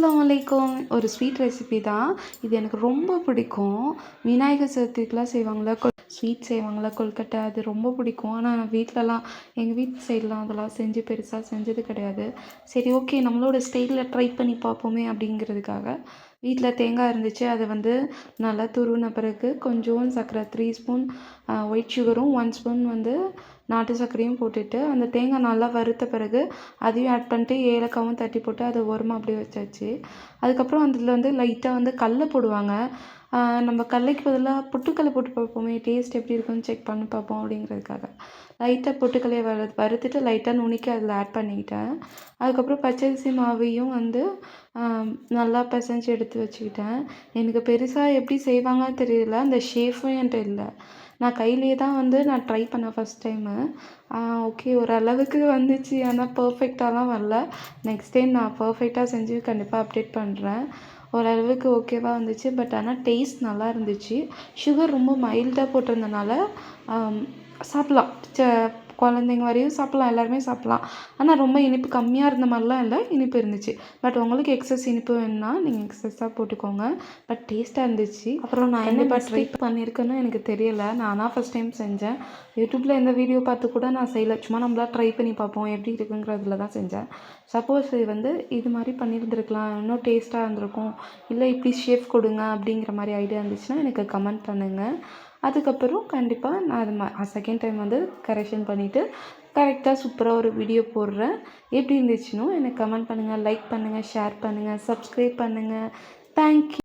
அஸ்ஸலாமு அலைக்கும். ஒரு ஸ்வீட் ரெசிபி தான். இது எனக்கு ரொம்ப பிடிக்கும். விநாயகர் சதுர்த்திக்குலாம் செய்வாங்கள்ல, ஸ்வீட் செய்வாங்கள்ல, கொழுக்கட்டை அது ரொம்ப பிடிக்கும். ஆனால் நான் வீட்லலாம் எங்கள் வீட்டு சைட்லாம் அதெல்லாம் செஞ்சு பெருசாக செஞ்சது கிடையாது. சரி ஓகே நம்மளோட ஸ்டைலில் ட்ரை பண்ணி பார்ப்போமே அப்படிங்கிறதுக்காக வீட்டில் தேங்காய் இருந்துச்சு. அதை வந்து நல்லா துருவின பிறகு கொஞ்சோண்டு சர்க்கரை 3 ஸ்பூன் ஒயிட் சுகரும் 1 ஸ்பூன் வந்து நாட்டு சர்க்கரையும் போட்டுட்டு அந்த தேங்காய் நல்லா வறுத்த பிறகு அதையும் ஆட் பண்ணிட்டு ஏலக்காவும் தட்டி போட்டு அதை ஓரமாக அப்படியே வச்சாச்சு. அதுக்கப்புறம் அதில் வந்து லைட்டாக வந்து கடல போடுவாங்க. நம்ம கடலைக்கு பதிலாக பொட்டுக்கடலை போட்டு பார்ப்போமே, டேஸ்ட் எப்படி இருக்குன்னு செக் பண்ணி பார்ப்போம் அப்படிங்கிறதுக்காக லைட்டாக பொட்டுக்கடலையை வறுத்துட்டு லைட்டாக நுணுக்கி அதில் ஆட் பண்ணிக்கிட்டேன். அதுக்கப்புறம் பச்சரிசி மாவையும் வந்து நல்லா பிசைஞ்சு எடுத்து வச்சுக்கிட்டேன். எனக்கு பெருசாக எப்படி செய்வாங்கன்னு தெரியல, அந்த ஷேஃபும் என்கிட்ட இல்லை. நான் கையிலேயே தான் வந்து நான் ட்ரை பண்ணேன் ஃபஸ்ட் டைமு. ஓகே ஓரளவுக்கு வந்துச்சு, ஆனால் பர்ஃபெக்டாலாம் வரல. நெக்ஸ்ட் டைம் நான் பர்ஃபெக்டாக செஞ்சு கண்டிப்பாக அப்டேட் பண்ணுறேன். ஓரளவுக்கு ஓகேவாக வந்துச்சு. பட் ஆனால் டேஸ்ட் நல்லா இருந்துச்சு. சுகர் ரொம்ப மைல்டாக போட்டிருந்தனால சாப்பிட்லாம். குழந்தைங்க வரையும் சாப்பிட்லாம், எல்லாருமே சாப்பிட்லாம். ஆனால் ரொம்ப இனிப்பு கம்மியாக இருந்த மாதிரிலாம் இல்லை, இனிப்பு இருந்துச்சு. பட் உங்களுக்கு எக்ஸஸ் இனிப்பு வேணும்னா நீங்கள் எக்ஸஸாக போட்டுக்கோங்க. பட் டேஸ்ட்டாக இருந்துச்சு. அப்புறம் நான் என்ன ட்ரை பண்ணியிருக்கேன்னு எனக்கு தெரியலை. நானாக ஃபஸ்ட் டைம் செஞ்சேன். யூடியூப்பில் எந்த வீடியோ பார்த்து கூட நான் செய்யலை. சும்மா நம்மளா ட்ரை பண்ணி பார்ப்போம் எப்படி இருக்குங்கிறதுல தான் செஞ்சேன். சப்போஸ் வந்து இது மாதிரி பண்ணியிருந்துருக்கலாம், இன்னும் டேஸ்ட்டாக இருந்திருக்கும், இல்லை இப்படி ஷேப் கொடுங்க அப்படிங்கிற மாதிரி ஐடியா இருந்துச்சுன்னா எனக்கு கமெண்ட் பண்ணுங்கள். அதுக்கப்புறம் கண்டிப்பாக நான் அது செகண்ட் டைம் வந்து கரெக்ஷன் பண்ணிவிட்டு கரெக்டாக சூப்பராக ஒரு வீடியோ போடுறேன். எப்படி இருந்துச்சுன்னு எனக்கு கமெண்ட் பண்ணுங்கள், லைக் பண்ணுங்கள், ஷேர் பண்ணுங்கள், சப்ஸ்கிரைப் பண்ணுங்கள். தேங்க்யூ.